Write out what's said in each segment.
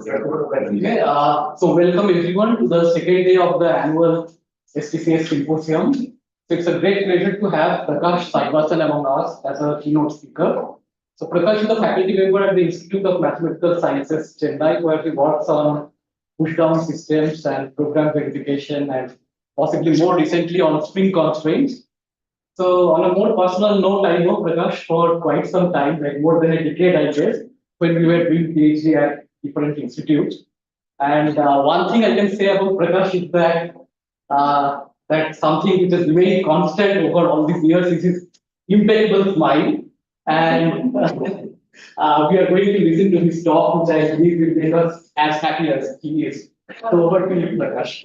Okay, so welcome everyone to the second day of the annual STCS Symposium. So it's a great pleasure to have Prakash Saivasan among us as a keynote speaker. So Prakash is a faculty member at the Institute of Mathematical Sciences, Chennai, where he works on push-down systems and program verification and possibly more recently on string constraints. So on a more personal note, I know Prakash for quite some time, like more than a decade, I guess, when we were doing PhD at different institutes. And one thing I can say about Prakash is that something which has remained constant over all these years is his impeccable smile. And we are going to listen to his talk, which I believe will make us as happy as he is. So over to you, Prakash.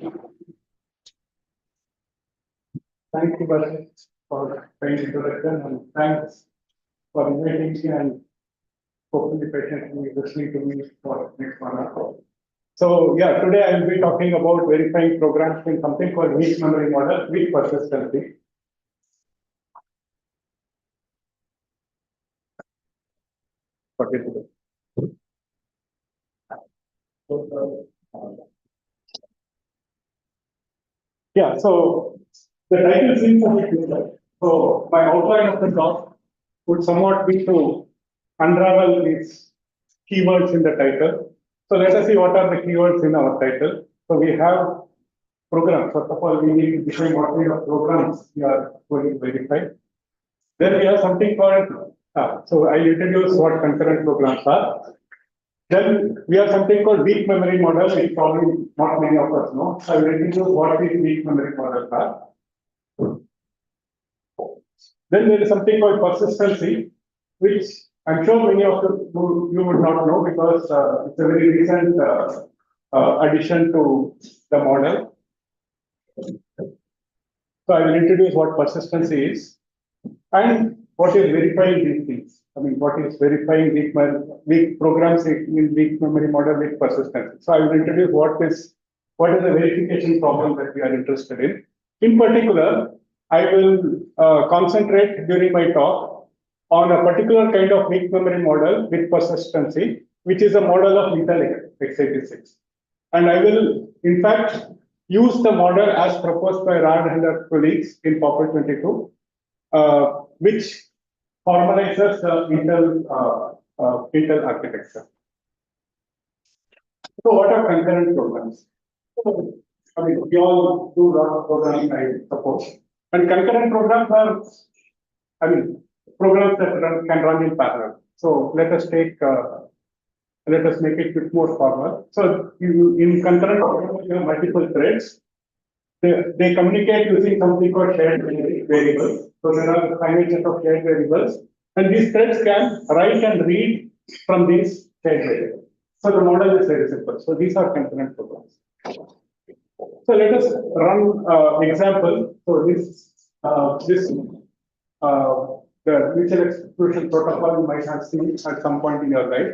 Thank you, Bharat, for kind introduction, and thanks for inviting me and hopefully patiently listening to me for next 1 hour. So yeah, today I will be talking about verifying programs in something called weak memory model with persistency. Forget it. Yeah, so the title seems a bit clear. So my outline of the talk would somewhat be to unravel these keywords in the title. So let us see what are the keywords in our title. So we have programs. First of all, we need to define what kind of programs we are going to verify. Then we have something called, so I introduce what concurrent programs are. Then we have something called weak memory model, which probably not many of us know. I will introduce what these weak memory models are. Then there is something called persistency, which I'm sure many of you would not know because it's a very recent addition to the model. So I will introduce what persistency is and what is verifying these things. I mean, what is verifying weak programs in weak memory model with persistency. So I will introduce what is the verification problem that we are interested in. In particular, I will concentrate during my talk on a particular kind of weak memory model with persistency, which is a model of lethal x86. And I will, in fact, use the model as proposed by Rad and her colleagues in Popper 22, which formalizes the Intel architecture. So what are concurrent programs? I mean, we all do a lot of programming, I suppose. And concurrent programs are, I mean, programs that can run in parallel. So let us make it a bit more formal. So in concurrent programs, you have multiple threads. They communicate using something called shared variables. So there are a finite set of shared variables, and these threads can write and read from these shared variables. So the model is very simple. So these are concurrent programs. So let us run example. So the mutual exclusion protocol you might have seen at some point in your life.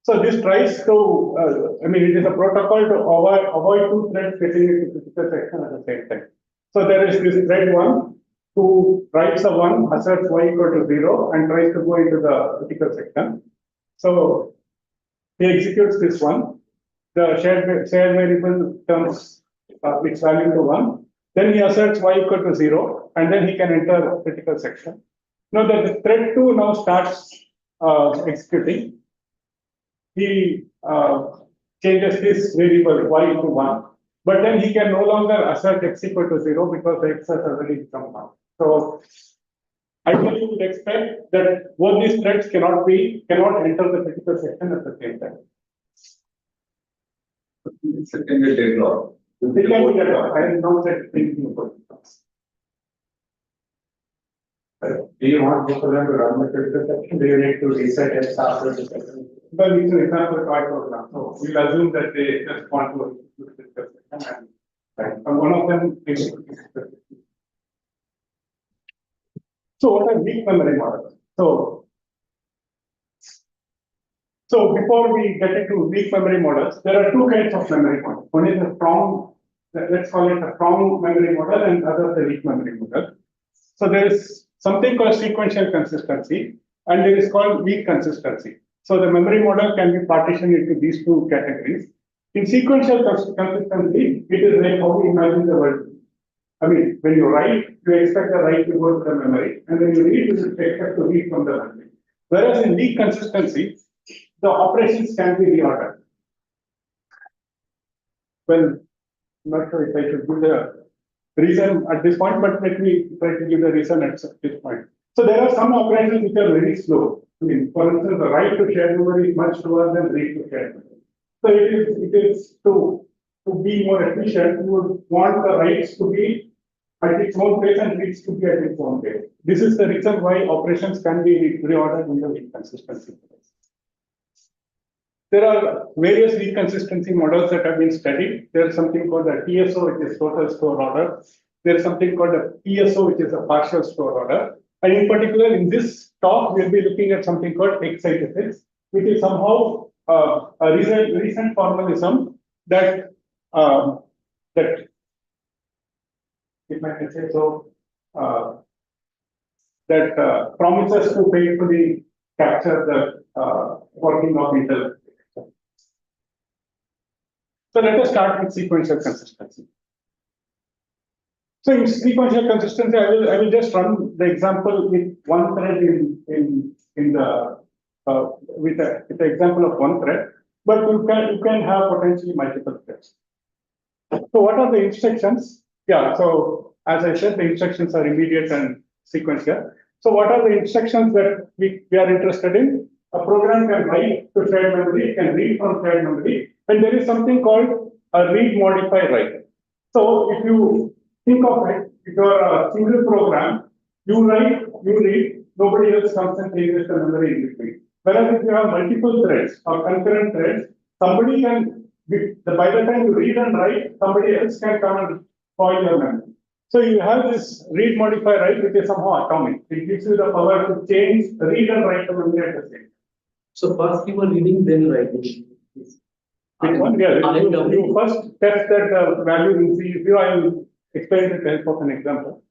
So this tries to, it is a protocol to avoid two threads getting into critical section at the same time. So there is this thread 1 who writes a 1, asserts y equal to 0, and tries to go into the critical section. So he executes this one. The shared variable turns its value to 1. Then he asserts y equal to 0, and then he can enter critical section. Now the thread 2 now starts executing. He changes this variable y to 1, but then he can no longer assert x equal to 0 because the x has already become 1. So ideally, you would expect that both these threads cannot enter the critical section at the same time. It's a kind of deadlock. It can be deadlock. I am not thinking about it. Do you want both of them to run the critical section? Do you need to reset and start the section? Well, it's an example card program. So we'll assume that they just want to execute the critical section, and one of them is. So what are weak memory models? So before we get into weak memory models, there are two kinds of memory models. One is a strong, let's call it a strong memory model, and other the weak memory model. So there is something called sequential consistency, and there is called weak consistency. So the memory model can be partitioned into these two categories. In sequential consistency, it is like how we imagine the world. I mean, when you write, you expect the write to go to the memory, and when you read, you expect to read from the memory. Whereas in weak consistency, the operations can be reordered. Well, I'm not sure if I should give the reason at this point, but let me try to give the reason at this point. So there are some operations which are very slow. I mean, for instance, the write to shared memory is much slower than read to shared memory. So it is to be more efficient, you would want the writes to be at its own pace and reads to be at its own pace. This is the reason why operations can be reordered in the weak consistency. There are various weak consistency models that have been studied. There is something called the TSO, which is total store order. There is something called a PSO, which is a partial store order. And in particular, in this talk, we'll be looking at something called x86, which is somehow a recent formalism that if I can say so, that promises to faithfully capture the working of Intel. So let us start with sequential consistency. So in sequential consistency, I will just run the example with one thread in the with the example of one thread, but you can have potentially multiple threads. So what are the instructions? Yeah, so as I said, the instructions are immediate and sequential. So what are the instructions that we are interested in? A program can write to shared memory, can read from shared memory, and there is something called a read, modify, write. So if you think of it, if you are a single program, you write, you read, nobody else comes and changes the memory in between. Whereas if you have multiple threads or concurrent threads, somebody can, by the time you read and write, somebody else can come and spoil your memory. So you have this read, modify, write, which is somehow atomic. It gives you the power to change, read and write the memory at the same time. So first you were reading, then writing. Which one? Yeah, you first test that the value is if you I will explain with the help of an example.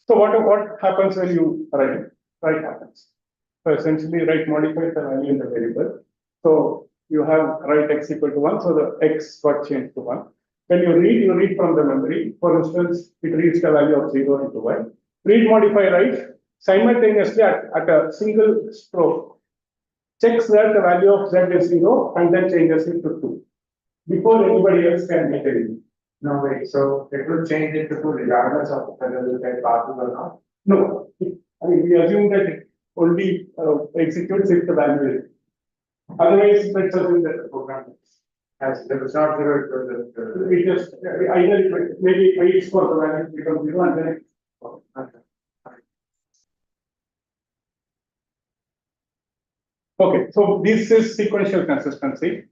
So what happens when you write? Write happens. So essentially write modifies the value in the variable. So you have write x equal to 1, so the x got changed to 1. When you read from the memory. For instance, it reads the value of 0 into y. Read, modify, write simultaneously at a single stroke. Checks that the value of z is 0 and then changes it to 2 before anybody else can make anything. No, wait, so it will change it to 2 regardless of whether the thread passes or not? No, I mean, we assume that it only executes if the value is. Otherwise, let's assume that the program is. As there is not 0, It just either maybe it waits for the value to become 0 and then it. Okay, so this is sequential consistency,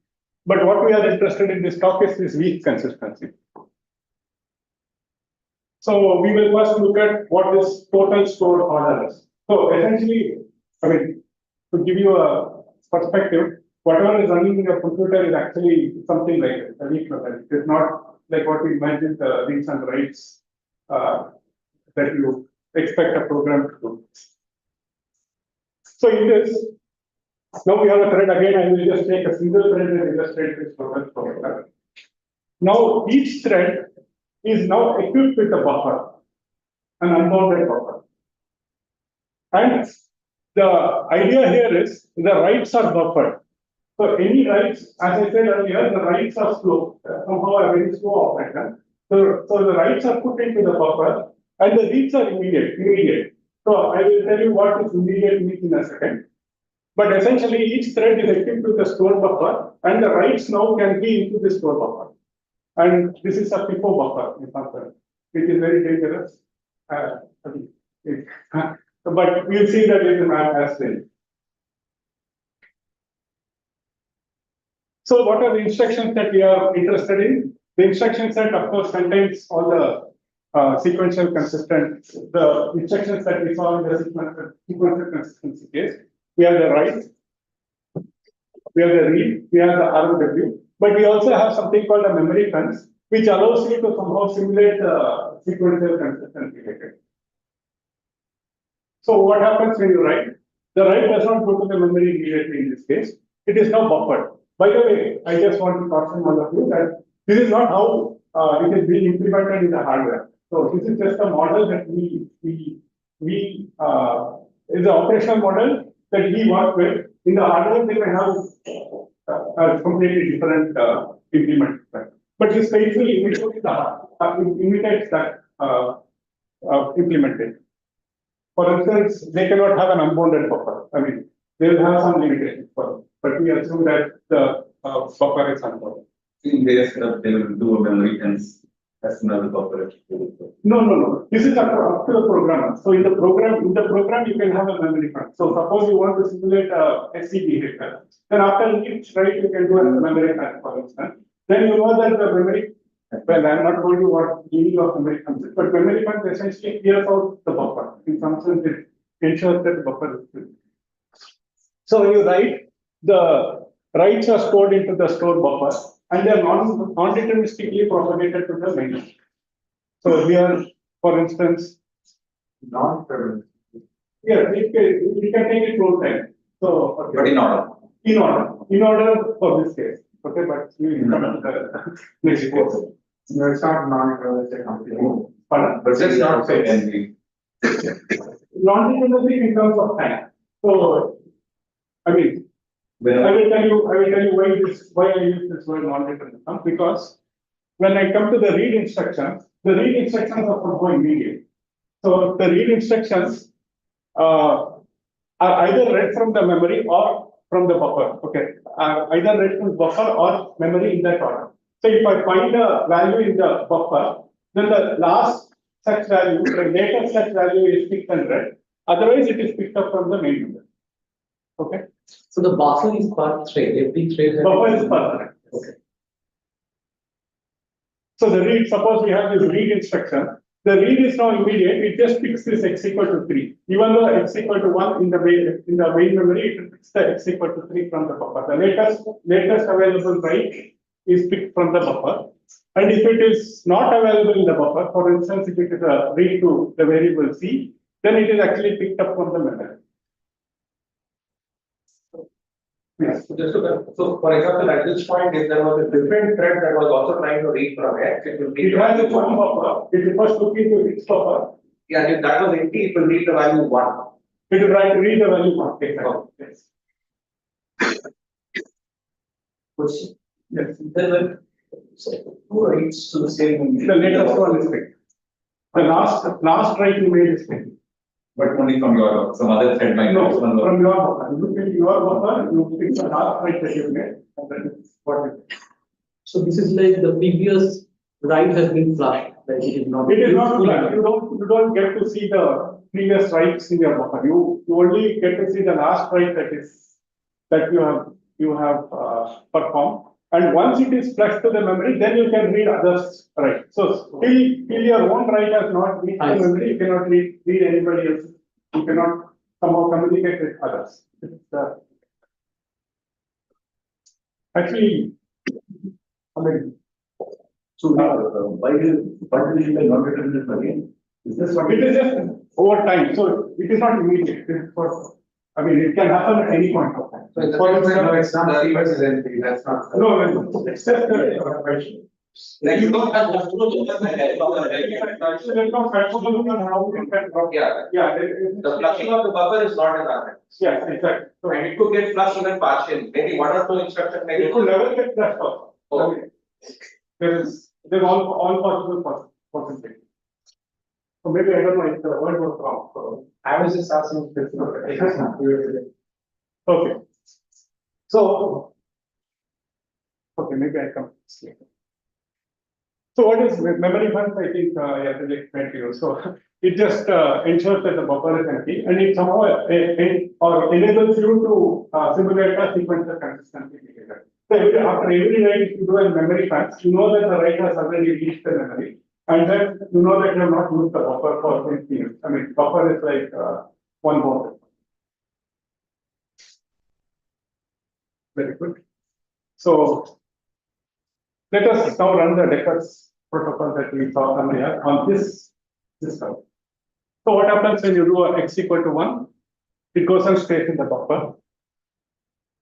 but what we are interested in this talk is this weak consistency. So we will first look at what is total store order is. So essentially, I mean, to give you a perspective, whatever is running in your computer is actually something like a weak method. It is not like what we imagined the reads and writes that you expect a program to do. So in this, now we have a thread again. I will just take a single thread and illustrate this program. Now each thread is now equipped with a buffer, an unbounded buffer. And the idea here is the writes are buffered. So any writes, as I said earlier, the writes are slow, somehow a very slow operator. So the writes are put into the buffer and the reads are immediate. So I will tell you what is immediate means in a second. But essentially each thread is equipped with a store buffer and the writes now can be into the store buffer. And this is a FIFO buffer in concern, which is very dangerous. But we'll see that in the map as well. So what are the instructions that we are interested in? The instruction set, of course, contains all the sequential consistent, the instructions that we saw in the sequential consistency case. We have the write, we have the read, we have the ROW, but we also have something called a memory cons, which allows you to somehow simulate the sequential consistency. So what happens when you write? The write does not go to the memory immediately in this case. It is now buffered. By the way, I just want to caution all of you that this is not how it is being implemented in the hardware. So this is just a model that is the operational model that we work with. In the hardware, they may have a completely different implement. But this faithfully imitates that implementation. For instance, they cannot have an unbounded buffer. I mean, they will have some limitations for it, but we assume that the buffer is unbounded. In case that they will do a memory hence as another buffer. No. This is up to the programmer. So in the program, you can have a memory fund. So suppose you want to simulate a SC behavior, then after each write you can do a memory fund, for instance. Then you know that the memory. Well, I'm not going to what meaning of memory funds is, but memory funds essentially clears out the buffer. In some sense, it ensures that the buffer is filled. So when you write, the writes are stored into the stored buffer, and they are non-deterministically propagated to the main. So here, for instance, Non-deterministic. yeah, it can take its own time. So, okay. But in order. In order for this case. Okay, but we come to the next course. No, it's not non-deterministic completely. Pardon? But it's not say NP. Non-deterministic in terms of time. So, I mean, I will tell you why I use this word non-deterministic, because when I come to the read instructions are somehow immediate. So the read instructions are either read from the memory or from the buffer. Okay, either read from buffer or memory in that order. So if I find a value in the buffer, then the last such value, the later such value is picked and read. Otherwise, it is picked up from the main memory. Okay. So the buffer is part thread, every thread has. Buffer is per thread. Okay. So the read, suppose we have this read instruction, the read is now immediate, it just picks this x equal to 3. Even though x equal to 1 in the main memory, it picks the x equal to 3 from the buffer. The latest available write is picked from the buffer. And if it is not available in the buffer, for instance, if it is a read to the variable c, then it is actually picked up from the memory. Yes. So, for example, at this point, if there was a different thread that was also trying to read from X, it will read. It has its own buffer. It refers to its buffer. Yeah, if that was empty, it will read the value 1. It will read the value 1. Exactly. Yes. Question. Yes. Then when, so who writes to the same? The latest one is picked. The last write you made is picked. But only from your, some other thread might. No, from your buffer. You pick your buffer, you pick the last write that you made, and then it's what it is. So this is like the previous write has been flushed, like it is not. It is not flat. You don't get to see the previous writes in your buffer. You only get to see the last write that you have performed. And once it is flushed to the memory, then you can read others write. So till your own write has not reached the memory, you cannot read anybody else. You cannot somehow communicate with others. Actually, I mean, So, why do you non-deterministic again? Is this what? it is just over time. So it is not immediate. It is for, I mean, it can happen at any point of time. So, for example, no, it's not NP, that's not. No, it's just the. Like you don't have. There's no flexibility on how we can. Yeah. Yeah. The flushing of the buffer is not an argument. Yes, exactly. So And it could get flushed even partially, maybe 1 or 2 instructions may it get. could never get flushed off. Okay. There's all possible possibilities. So maybe I don't know if the word was wrong. So I was just asking. okay. So okay, maybe I come. So what is memory funds? I think I have to explain to you. So it just ensures that the buffer is empty, and it somehow or enables you to simulate a sequential consistency behavior. So after every write, if you do a memory funds, you know that the write has already reached the memory, and then you know that you have not used the buffer for 20 years. I mean, buffer is like one more. Very good. So let us now run the Decker's protocol that we saw earlier on this system. So what happens when you do a x equal to 1? it goes and stays in the buffer.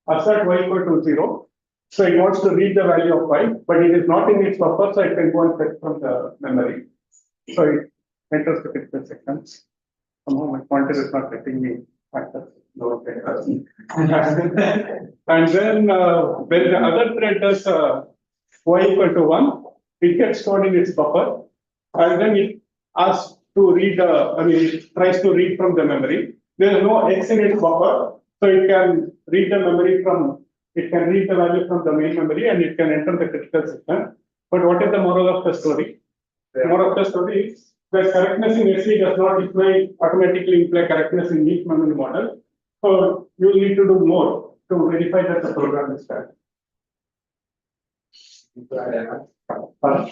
Assert y equal to 0. So it wants to read the value of y, but it is not in its buffer, so it can go and fetch from the memory. So it enters the critical section. Somehow my pointer is not letting me factor. No, okay. And then when the other thread does y equal to 1, it gets stored in its buffer, and then it asks to read, it tries to read from the memory. There is no x in its buffer, so it can read the memory from, it can read the value from the main memory and it can enter the critical section. But what is the moral of the story? The moral of the story is that correctness in SE does not automatically imply correctness in each memory model. So you need to do more to verify that the program is correct. No, but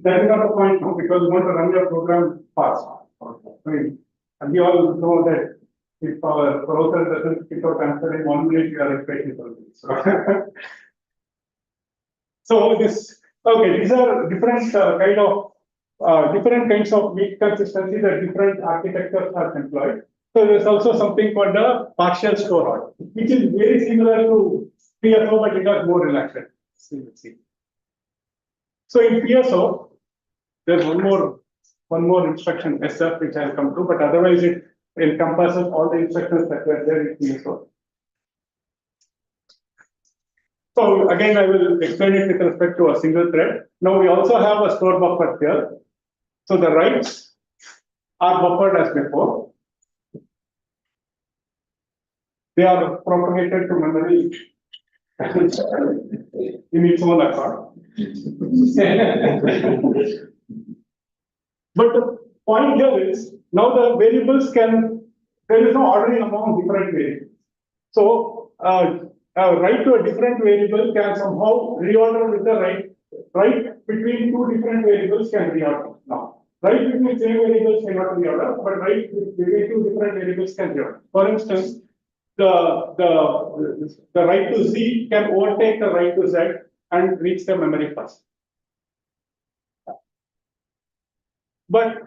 that is not the point, no, because you want to run your program fast. I mean, and we all know that if our browser doesn't fit out answer in 1 minute, we are expecting something. So these are different different kinds of weak consistency that different architectures have employed. So there's also something called the partial store order, which is very similar to PSO, but it has more relaxation. So in PSO, there's one more instruction SF which I'll come to, but otherwise it encompasses all the instructions that were there in PSO. So again, I will explain it with respect to a single thread. Now we also have a store buffer here. So the writes are buffered as before. They are propagated to memory in its own accord. But the point here is, now the variables there is no ordering among different variables. So write to a different variable can somehow reorder with the write between two different variables can reorder. Now, write between same variables cannot reorder, but write between two different variables can reorder. For instance, the write to Z can overtake the write to Z and reach the memory first. But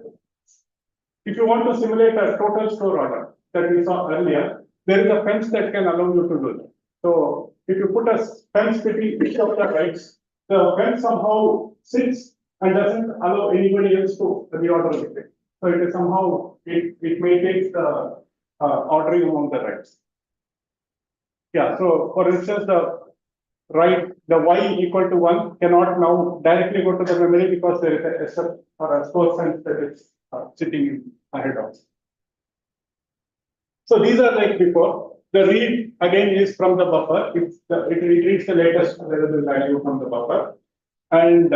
if you want to simulate a total store order that we saw earlier, there is a fence that can allow you to do that. So if you put a fence between each of the writes, the fence somehow sits and doesn't allow anybody else to reorder with it. So it is somehow, it maintains the ordering among the writes. Yeah, so for instance, the y equal to 1 cannot now directly go to the memory because there is a SF or a store sense that is sitting ahead of. So these are like before. The read again is from the buffer. It reads the latest available value from the buffer. And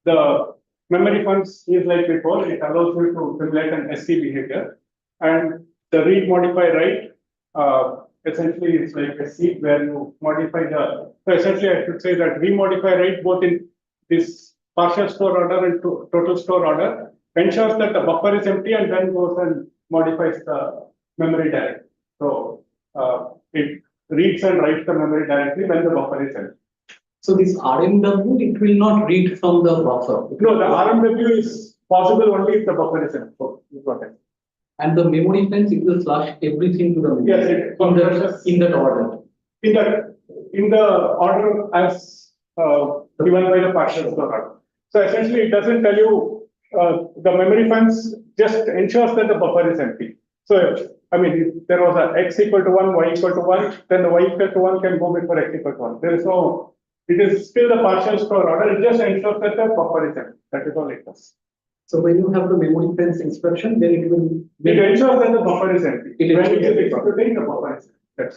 the memory funds is like before. It allows you to simulate an SC behavior. And the read modify write essentially it's like a seed where you modify so essentially I should say that we modify write both in this partial store order and total store order, ensures that the buffer is empty and then goes and modifies the memory directly. So it reads and writes the memory directly when the buffer is empty. So this RMW, it will not read from the buffer. No, the RMW is possible only if the buffer is empty. And the memory fence, it will flush everything to the memory. Yes, in that order. In the order as given by the partial store order. So essentially, it doesn't tell you the memory fence just ensures that the buffer is empty. So I mean, if there was a x equal to 1, y equal to 1, then the y equal to 1 can go before x equal to 1. There is no. It is still the partial store order. It just ensures that the buffer is empty. That is all it does. So when you have the memory fence instruction, then it will. It ensures that the buffer is empty. When it is executing, the buffer is empty.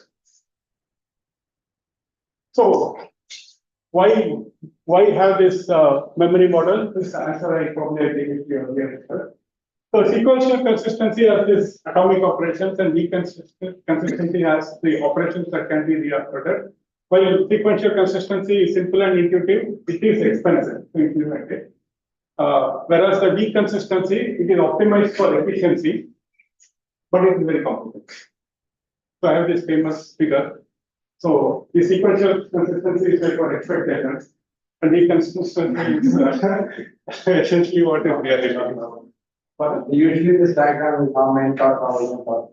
So why have this memory model? This answer I probably gave it earlier. So sequential consistency has this atomic operations, and weak consistency has the operations that can be reordered. While sequential consistency is simple and intuitive, it is expensive to implement it. Whereas the weak consistency, it is optimized for efficiency, but it is very complicated. So I have this famous figure. So the sequential consistency is like for expectations, and the consistency is essentially what is reality. Pardon? Usually this diagram is how many thought or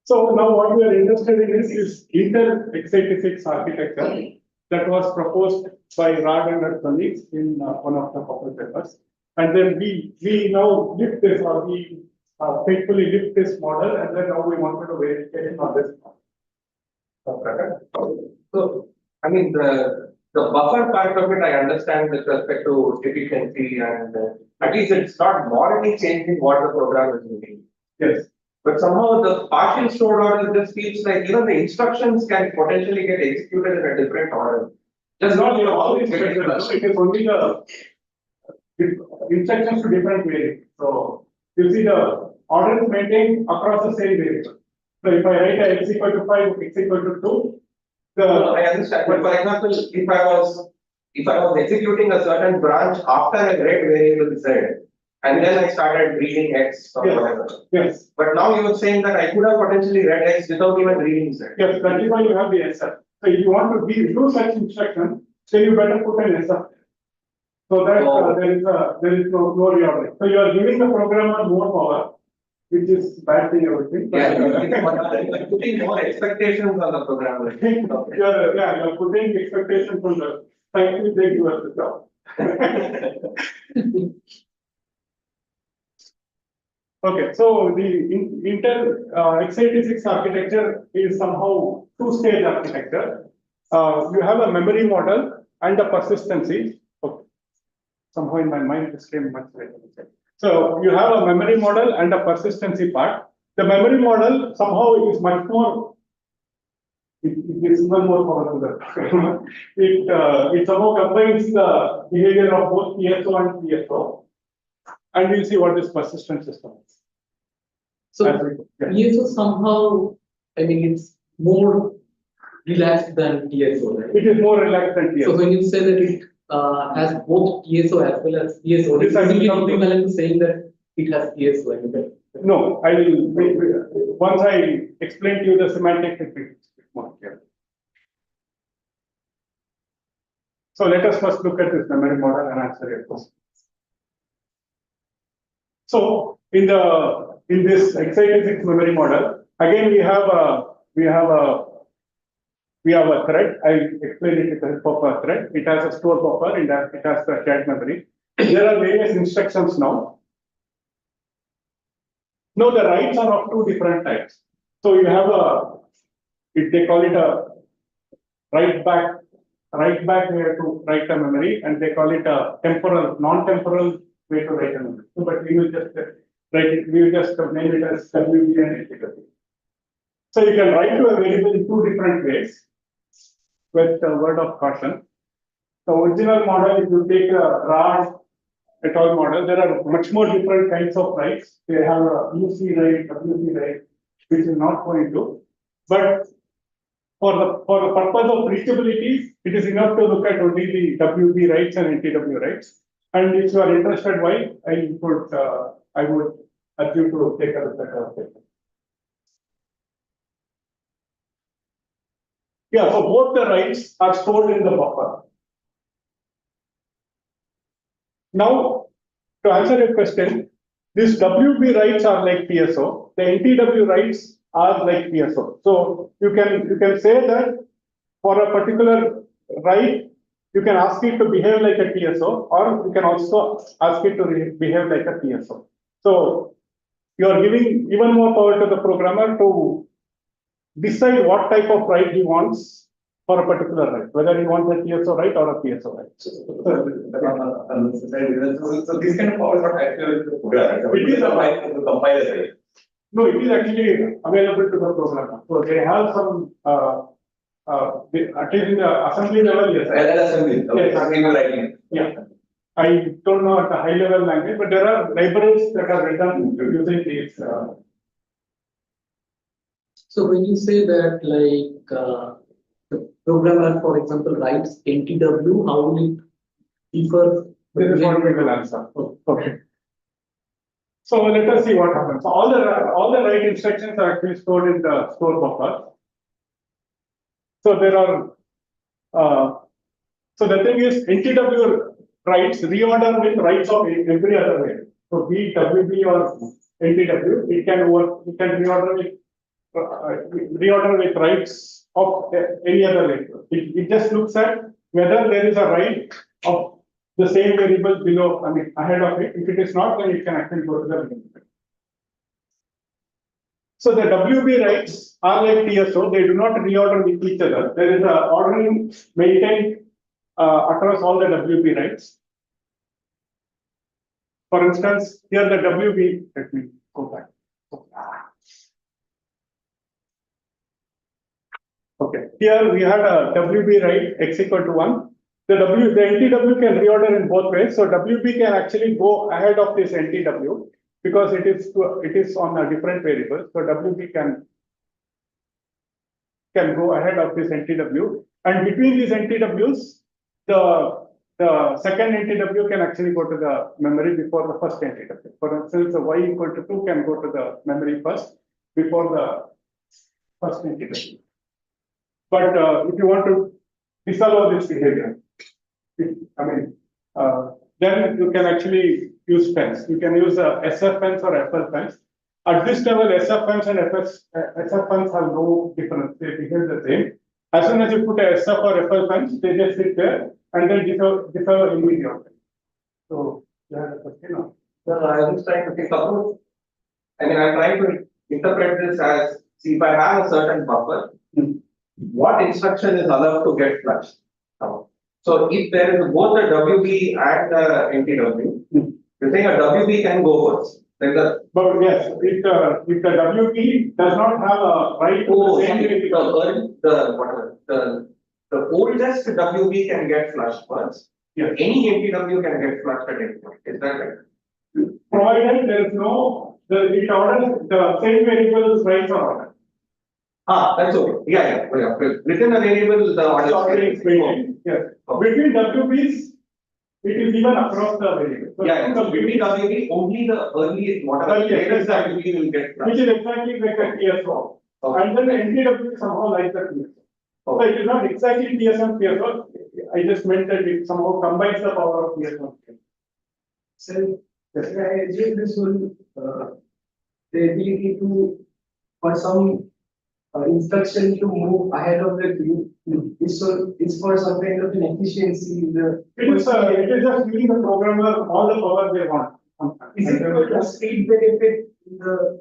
So now what we are interested in is inter-x86 architecture that was proposed by Rad and her colleagues in one of the public papers. And then we now lift this, or we faithfully lift this model, and then now we wanted to verify on this model. So, I mean, the buffer part of it, I understand with respect to efficiency and at least it's not morally changing what the program is doing. Yes. But somehow the partial stored order just feels like, the instructions can potentially get executed in a different order. It's Just not not, always better, no, it is only the instructions to different variables. So you see the order is maintained across the same variable. So if I write a x equal to 5, x equal to 2, I understand, but for example, if I was executing a certain branch after I read variable Z, and then I started reading X or Yes. whatever. yes, But now you were saying that I could have potentially read X without even reading Z. yes, that is why you have the SR. So if you want to do such instruction, then you better put an SR. So that there is no reordering. So you are giving the programmer more power, which is bad thing, I would think. Yeah, you're putting more expectations on the programmer. You're putting expectations on the scientific they give us the job. Okay, so the Intel x86 architecture is somehow two-stage architecture. You have a memory model and a persistency. Okay. Somehow in my mind this came much later. So you have a memory model and a persistency part. The memory model somehow is much more. It gives even more power to it somehow combines the behavior of both PSO and PSO. And we'll see what this persistent system is. So Yeah. PSO somehow, I mean, it's more relaxed than TSO, right? It is more relaxed than So TSO. when you say that it has both TSO as well as PSO, This it's I will basically come to. equivalent to saying that it has TSO. I mean, No, I will, once I explain to you the semantics, it will be more clear. So let us first look at this memory model and answer your question. So in this x86 memory model, again we have a thread. I explained it with the help of a thread. It has a store buffer and it has the shared memory. There are various instructions now. Now the writes are of two different types. So you have they call it a write back way to write a memory, and they call it a non-temporal way to write a memory. So, but we will just name it as WB and HTTP. So you can write to a variable in two different ways with a word of caution. The original model, if you take a Rad et al. Model, there are much more different kinds of writes. They have a UC write, WC write, which is not going to. But for the purpose of reachability, it is enough to look at only the WB writes and NTW writes. And if you are interested, why I would urge you to take a look at it. Yeah, so both the writes are stored in the buffer. Now, to answer your question, these WB writes are like PSO. The NTW writes are like PSO. So you can say that for a particular write, you can ask it to behave like a TSO, or you can also ask it to behave like a PSO. So you are giving even more power to the programmer to decide what type of write he wants for a particular write, whether he wants a TSO write or a PSO write. So this kind of power is not actually the program. It is a compiler, right? No, it is actually available to the programmer. So they have some, at least in the assembly level, yes. Yes, Yes. Yeah. I don't know at the high level language, but there are libraries that are written using these. so when you say that, like the programmer, for example, writes NTW, how will it differ? This is what we will answer. Okay. So let us see what happens. So all the write instructions are actually stored in the store buffer. So there are. So the thing is, NTW writes reorder with writes of every other way. So be it WB or NTW, it can reorder with writes of any other variable. It just looks at whether there is a write of the same variable below, I mean, ahead of it. If it is not, then it can actually go to the limit. So the WB writes are like TSO, they do not reorder with each other. There is a ordering maintained across all the WB writes. For instance, here the WB, let me go back. Okay, here we had a WB write x equal to 1. The NTW can reorder in both ways. So WB can actually go ahead of this NTW because it is on a different variable. So WB can go ahead of this NTW, and between these NTWs, the second NTW can actually go to the memory before the first NTW. For instance, the y equal to 2 can go to the memory first before the first NTW. But if you want to disallow this behavior, then you can actually use fence. You can use a SF fence or FL fence. At this level, SF fence and SF fence have no difference. They behave the same. As soon as you put a SF or FL fence, they just sit there and then disavow immediately. So, yeah, No, I was trying to think about. I'm trying to interpret this as, see, if I have a certain buffer, what instruction is allowed to get flushed? So if there is both the WB and the NTW, you think a WB can go first? Like but yes, if the WB does not have a right to the same the oldest WB can get flushed first. Yes. Any NTW can get flushed at any point. Is that right? Provided there is it orders the same variables right order. That's okay. Yeah. Within a variable, the order is maintained. Yes. Between WBs, it is even across the variable. So between WB, only the early whatever latest WB will get flushed. Which is exactly like a TSO. And then the NTW is somehow like the TSO. So it is not exactly TSO. I just meant that it somehow combines the power of TSO. So, I assume this will the ability to, for some instruction to move ahead of the queue is for some kind of an efficiency in the. It is just giving the programmer all the power they want. Is it a speed benefit in the?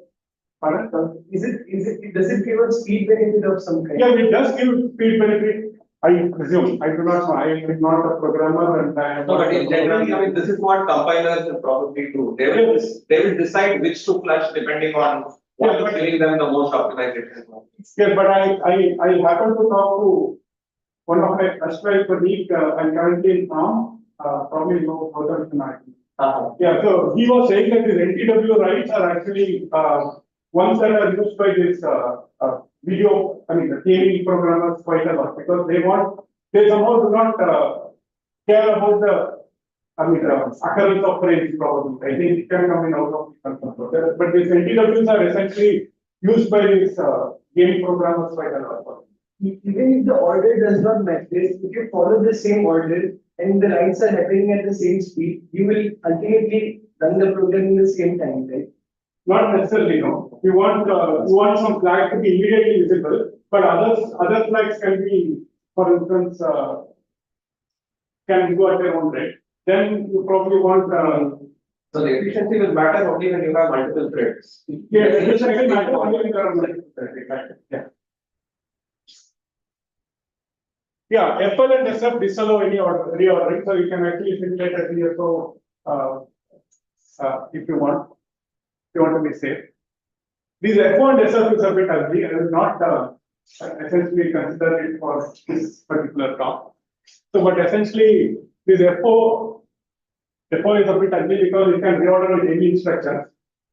Does it give a speed benefit of some kind? Yeah, it does give speed benefit. I presume. I do not know. I am not a programmer and I am No, but in generally, this is what compilers will probably do. They will decide which to flush depending on what is giving them the most optimization. Yeah, but I happen to talk to one of my erstwhile colleague and currently in farm, probably know further than I do. Yeah, so he was saying that these NTW writes are actually ones that are used by this video, the gaming programmers quite a lot because they somehow do not care about the occurrence of frames probably. I think it can come in out of the control. But these NTWs are essentially used by these gaming programmers quite a lot. Even if the order does not match this, if you follow the same order and the writes are happening at the same speed, you will ultimately run the program in the same time, right? Not necessarily, no. You want some flag to be immediately visible, but other flags can be, for instance, can go at their own rate. Then you probably want. So the efficiency will matter only when you have multiple threads. Yeah, efficiency matters only when you have multiple threads. Yeah. Yeah, FL and SF disallow any reordering, so you can actually simulate a TSO if you want. If you want to be safe. These FO and SF is a bit ugly. I will not essentially consider it for this particular talk. So, but essentially, this FO is a bit ugly because it can reorder with any instructions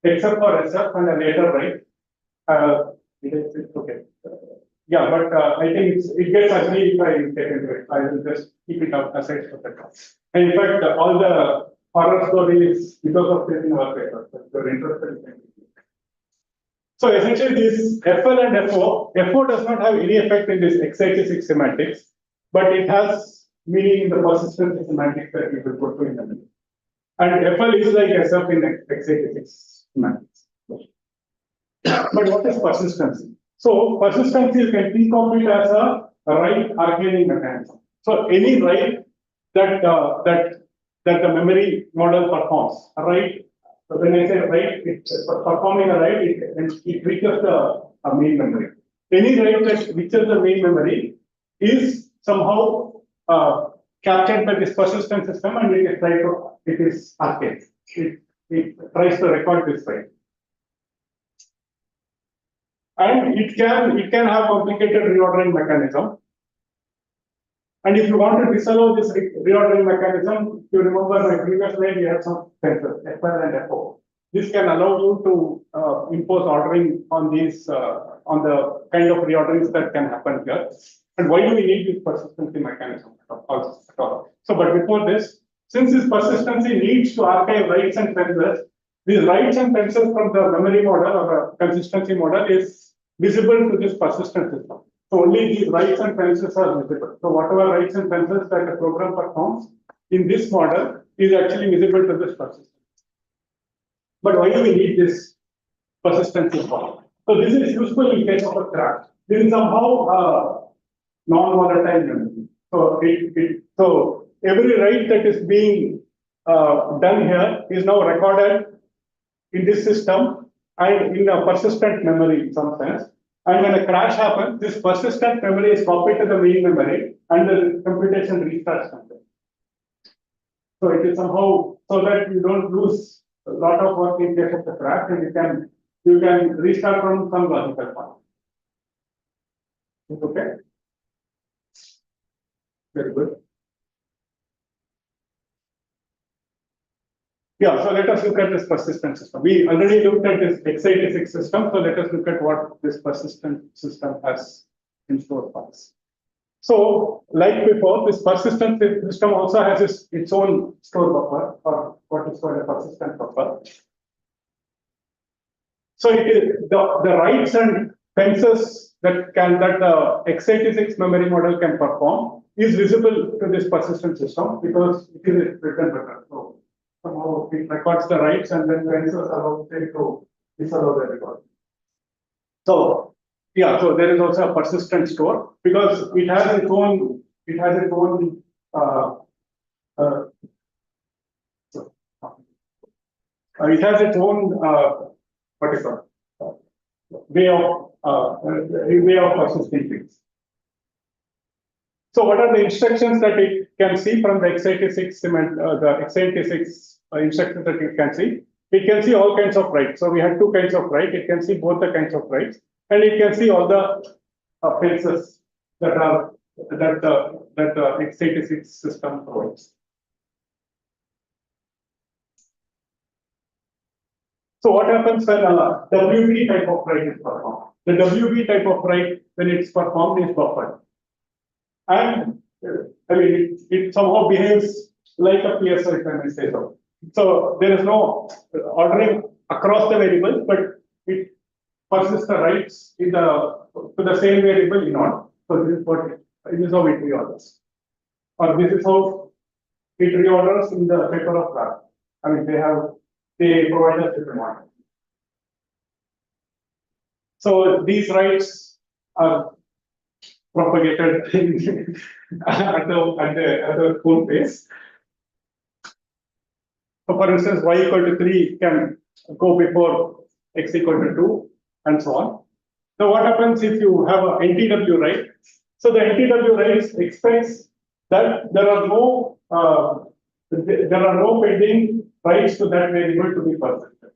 except for SF and a later write. It's okay. Yeah, but I think it gets ugly if I get into it. I will just keep it up aside for that. And in fact, all the horror stories because of this in our paper. So if you're interested. So essentially, this FL and FO does not have any effect in this x86 semantics, but it has meaning in the persistency semantics that we will put in the middle. And FL is like SF in x86 semantics. But what is persistency? So persistency, you can think of it as a write arcaining mechanism. So any write that the memory model performs, right? So when I say write, it's performing a write, it reaches the main memory. Any write that reaches the main memory is somehow captured by this persistent system, and it is arcane. It tries to record this write. And it can have complicated reordering mechanism. And if you want to disallow this reordering mechanism, if you remember my previous slide, we had some sensors, FL and FO. This can allow you to impose ordering on these, on the kind of reorderings that can happen here. And why do we need this persistency mechanism at all? So, but before this, since this persistency needs to archive writes and fences, these writes and fences from the memory model or the consistency model is visible to this persistent system. So only these writes and fences are visible. So whatever writes and fences that the program performs in this model is actually visible to this persistent. But why do we need this persistency model? So this is useful in case of a crash. This is somehow non-volatile memory. So every write that is being done here is now recorded in this system and in a persistent memory in some sense. And when a crash happens, this persistent memory is copied to the main memory and the computation restarts something. So it is somehow so that you don't lose a lot of work in case of the crash, and you can restart from some logical point. Okay. Very good. Yeah, so let us look at this persistent system. We already looked at this x86 system, so let us look at what this persistent system has in store for us. So, like before, this persistent system also has its own store buffer, or what is called a persistent buffer. So it is the writes and fences that the x86 memory model can perform is visible to this persistent system because it is written better. So somehow it records the writes and then fences allow it to disallow the record. So yeah, so there is also a persistent store because it has its own what is that? Way of persisting things. So what are the instructions that it can see from the x86 instructions that it can see? It can see all kinds of writes. So we had two kinds of write. It can see both the kinds of writes, and it can see all the fences that the x86 system provides. So what happens when a WB type of write is performed? The WB type of write, when it's performed, is buffered. And I mean, it somehow behaves like a PSO, if I may say so. So there is no ordering across the variables, but it persists the writes to the same variable in order. So this is how it reorders. Or this is how it reorders in the paper of Prakash. I mean, they provide us different one. So these writes are propagated at the full pace. So for instance, y equal to 3 can go before x equal to 2 and so on. So what happens if you have an NTW write? So the NTW writes expects that there are no pending writes to that variable to be persisted.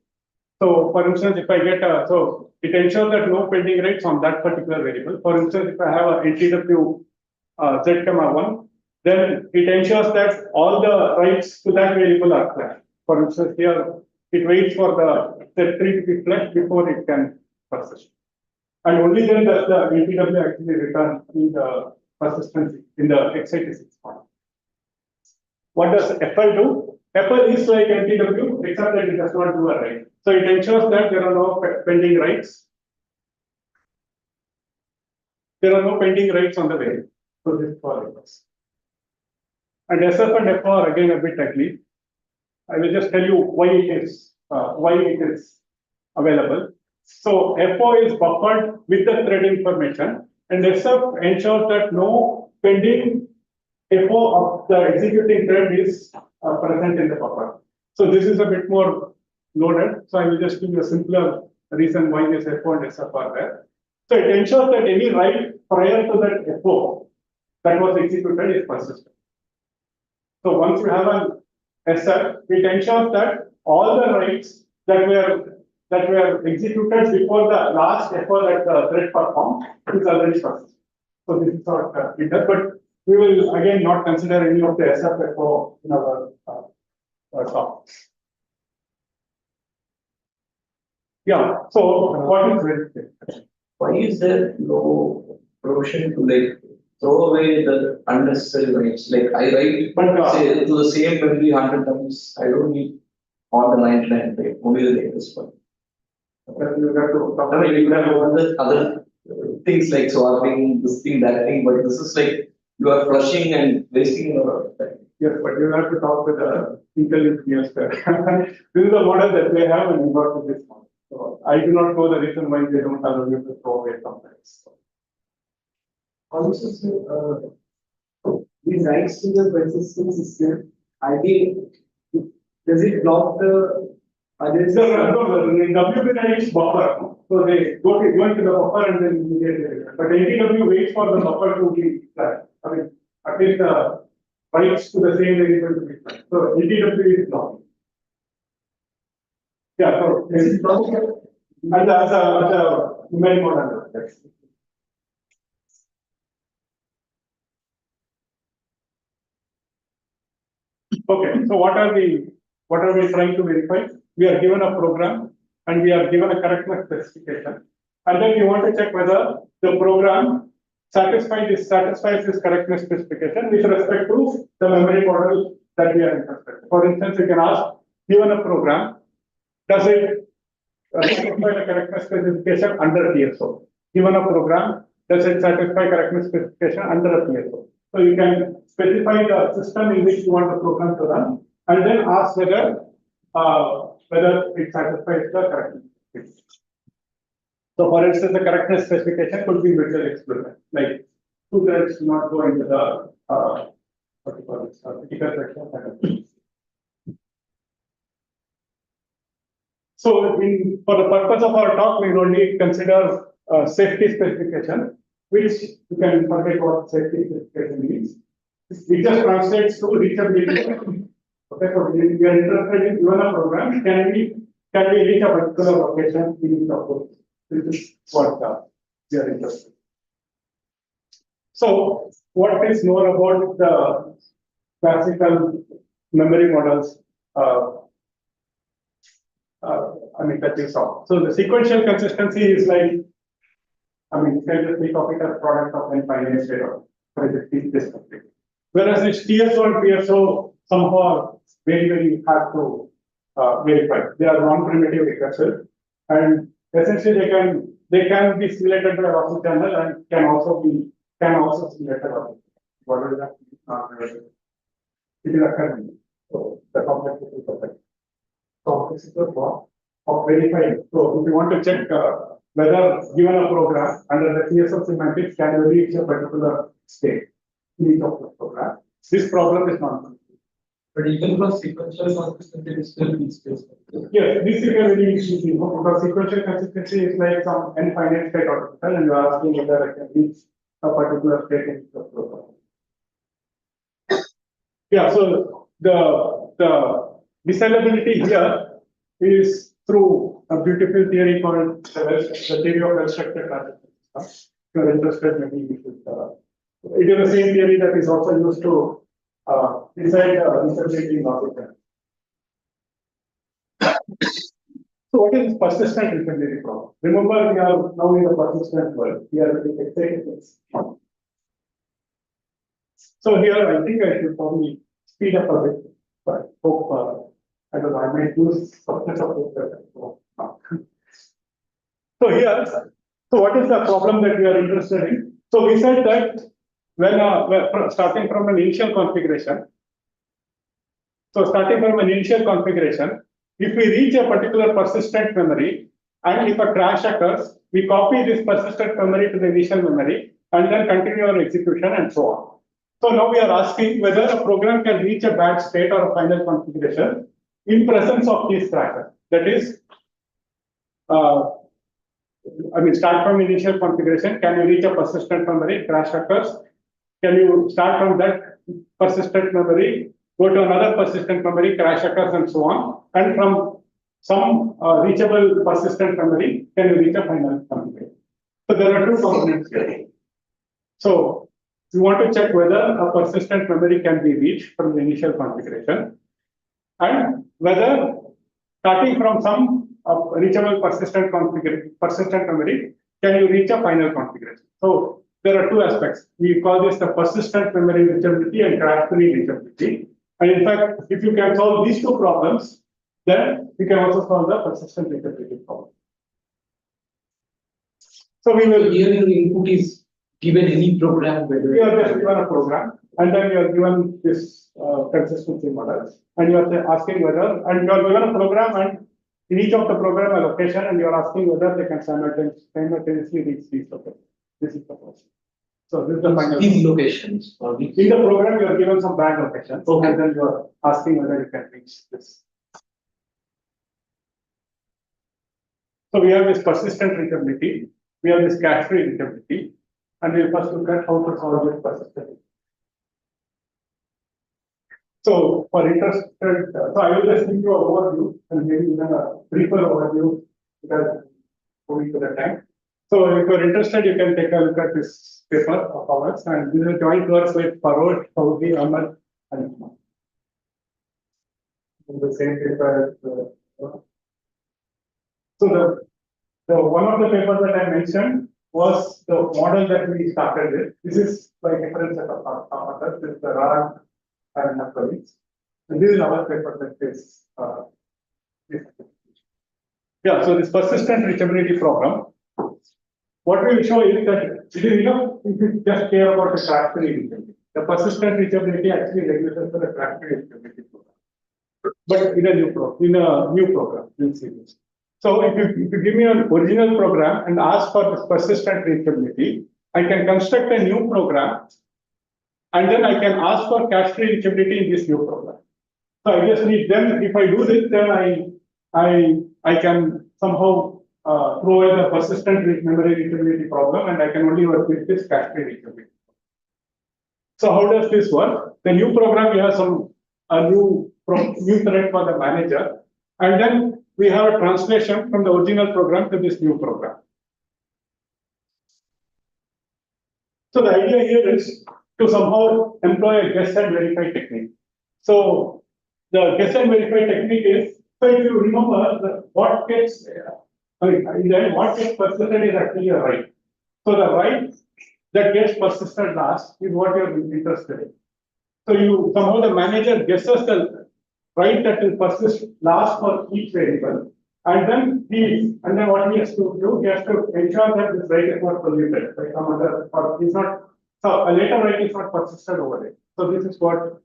So for instance, if I get so it ensures that no pending writes on that particular variable. For instance, if I have a NTW z comma 1, then it ensures that all the writes to that variable are flashed. For instance, here it waits for the Z3 to be flashed before it can persist. And only then does the NTW actually return in the persistency in the x86 form. What does FL do? FL is like NTW, except that it does not do a write. So it ensures that there are no pending writes. There are no pending writes on the variable. So this is for us. And SF and FO are again a bit ugly. I will just tell you why it is available. So FO is buffered with the thread information, and SF ensures that no pending FO of the executing thread is present in the buffer. So this is a bit more loaded. So I will just give you a simpler reason why this FO and SF are there. So it ensures that any write prior to that FO that was executed is persistent. So once you have an SF, it ensures that all the writes that were executed before the last FO that the thread performed is already persistent. So this is what it does, but we will again not consider any of the SF FO in our talk. Yeah, so what is verification? Why is there no provision to like throw away the unnecessary writes? Like I write But say to the same memory 100 times. I don't need all the 99, right? Only the latest one. you have to I mean, you have all the other things like swapping, this thing, that thing, but this is like you are flushing and wasting a lot of time. Yes, but you have to talk with the intelligent engineers there. This is the model that they have and we got with this model. So I do not know the reason why they don't allow you to throw away sometimes. Also, these writes to the persistent system, does it block the other The WB writes buffer, so they go into the buffer and then immediately return. But NTW waits for the buffer to be flat. I mean, at least the writes to the same variable to be flat. So NTW is blocking. Yeah, so it's blocking as a numeric model. Yes. Okay, so what are we trying to verify? We are given a program and we are given a correctness specification. And then we want to check whether the program satisfies this correctness specification with respect to the memory model that we are interested in. For instance, you can ask, given a program, does it satisfy the correctness specification under TSO? Given a program, does it satisfy correctness specification under a TSO? So you can specify the system in which you want the program to run, and then ask whether it satisfies the correctness specification. So, for instance, the correctness specification could be mutually exclusive, like two threads do not go into the what you call it, critical section. So, for the purpose of our talk, we will only consider safety specification, which you can forget what safety specification means. It just translates to reachability. Okay, so we are interested in given a program, can we reach a particular location in the code? This is what we are interested in. So, what is more about the classical memory models? That you saw. So the sequential consistency is like, you can just think of it as product of n finite state of this. Whereas it's TSO and PSO somehow are very, very hard to verify. They are non-primitive recursive, and essentially they can be simulated by Rossi channel and can also simulated by what is that? It is occurring. So the complexity is perfect. Complexity of verifying. So if you want to check whether given a program under the TSO semantics can reach a particular state in each of the program, this problem is not. But even for sequential consistency, it still needs space. Yes, this is a very easy because sequential consistency is like some n finite state orbital, and you are asking whether I can reach a particular state in the program. Yeah, so the decidability here is through a beautiful theory called the theory of well-structured classification. If you are interested, maybe you should. It is the same theory that is also used to decide decidability logic. So what is persistent infinity problem? Remember, we are now in the persistent world. We are with excited things. So here, I think I should probably speed up a bit, but hope I don't know. I might lose substance of it. So here, so what is the problem that we are interested in? So we said that when starting from an initial configuration, So starting from an initial configuration, if we reach a particular persistent memory, and if a crash occurs, we copy this persistent memory to the initial memory, and then continue our execution and so on. So now we are asking whether a program can reach a bad state or a final configuration in presence of these crashes. That is, start from initial configuration. Can you reach a persistent memory? Crash occurs. Can you start from that persistent memory, go to another persistent memory, crash occurs, and so on. And from some reachable persistent memory, can you reach a final configuration? So there are two components here. So we want to check whether a persistent memory can be reached from the initial configuration, and whether starting from some reachable persistent memory, can you reach a final configuration? So there are two aspects. We call this the persistent memory reachability and crash-free reachability. And in fact, if you can solve these two problems, then you can also solve the persistent reachability problem. So we will. Here your input is given any program, whether You are just given a program, and then you are given this consistency model, and you are asking whether, and you are given a program, and in each of the program a location, and you are asking whether they can simultaneously reach these locations. This is the question. So this is the final. these locations or which In the program, you are given some bad locations, Okay. and then you are asking whether you can reach this. So we have this persistent reachability, we have this cache-free reachability, and we'll first look at how to solve this persistent. So for interested, so I will just give you an overview and maybe even a briefer overview because moving to the time. So if you're interested, you can take a look at this paper of ours, and this is a joint work with Parosh, Saudi, Ahmed, and Usman. The same paper. So the one of the papers that I mentioned was the model that we started with. This is by different set of authors. This is the Rara and her colleagues. And this is our paper that is this. Yeah, so this persistent reachability problem. What we will show is that it is enough if you just care about the crash-free reachability. The persistent reachability actually regulates for the crash-free reachability program. But in a new program, you'll see this. So if you give me an original program and ask for this persistent reachability, I can construct a new program, and then I can ask for cache-free reachability in this new program. So I just need, then if I do this, then I can somehow throw away the persistent memory reachability problem, and I can only work with this cache-free reachability. So how does this work? The new program, we have a new thread for the manager, and then we have a translation from the original program to this new program. So the idea here is to somehow employ a guess and verify technique. So the guess and verify technique is, so if you remember what gets, in the end, what gets persisted is actually a right. So the right that gets persisted last is what you're interested in. So you somehow the manager guesses the right that will persist last for each variable, and then what he has to do, he has to ensure that this right is not polluted by some other, or is not, so a later right is not persisted over it. So this is what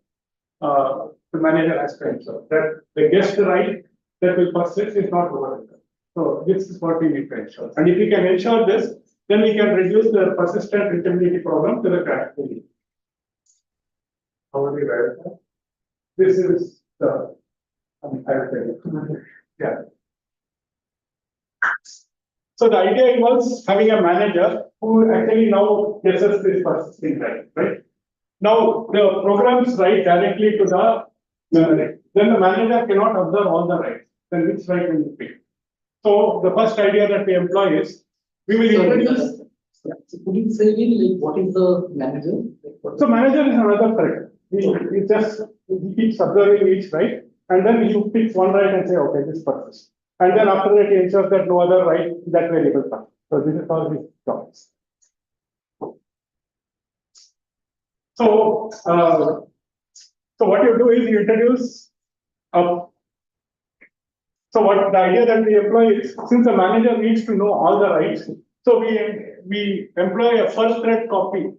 the manager has to ensure, that the guessed right that will persist is not overwritten. So this is what we need to ensure. And if we can ensure this, then we can reduce the persistent reachability problem to the cache-free. How will we verify? This is the, I will tell you. Yeah. So the idea involves having a manager who actually now guesses this persisting right? Now the programs write directly to the memory. Then the manager cannot observe all the writes. Then which write will you pick? So the first idea that we employ is we will introduce. So could you say again, like what is the manager? So manager is another thread. He keeps observing each right, and then you pick one right and say, okay, this persists. And then after that, he ensures that no other right that variable comes. So this is how this joins. So, what you do is you introduce. So what the idea that we employ is, since the manager needs to know all the rights, so we employ a first thread copy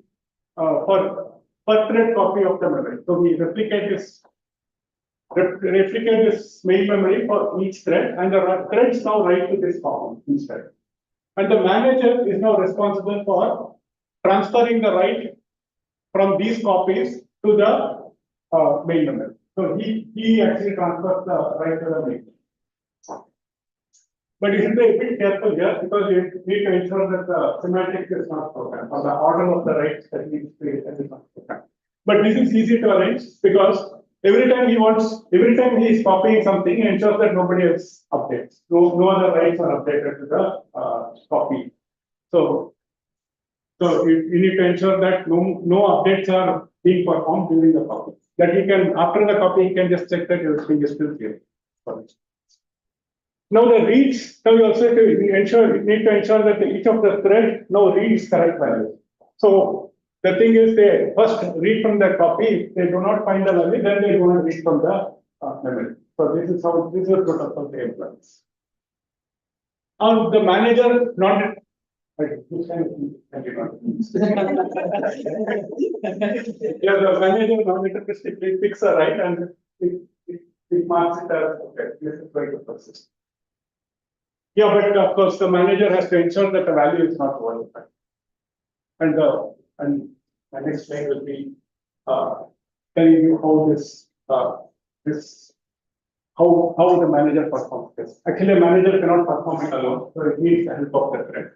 for per thread copy of the memory. So we replicate this replicate this main memory for each thread, and the threads now write to this copy instead. And the manager is now responsible for transferring the write from these copies to the main memory. So he actually transfers the write to the main. But you should be a bit careful here because you need to ensure that the semantics is not broken or the order of the writes that needs to be not broken. But this is easy to arrange because every time he is copying something, he ensures that nobody else updates. No other writes are updated to the copy. So you need to ensure that no updates are being performed during the copy. That he can, after the copy, he can just check that everything is still here. Now the reads, now you also need to ensure that each of the thread now reads correct value. So the thing is, they first read from the copy. If they do not find the value, then they go and read from the memory. So this is the protocol they employ. The manager not. Yeah, the manager non-deterministically picks a write and it marks it as okay. This is going to persist. Yeah, but of course the manager has to ensure that the value is not volatile. And the next slide will be telling you how how the manager performs this. Actually, a manager cannot perform it alone, so it needs the help of the thread.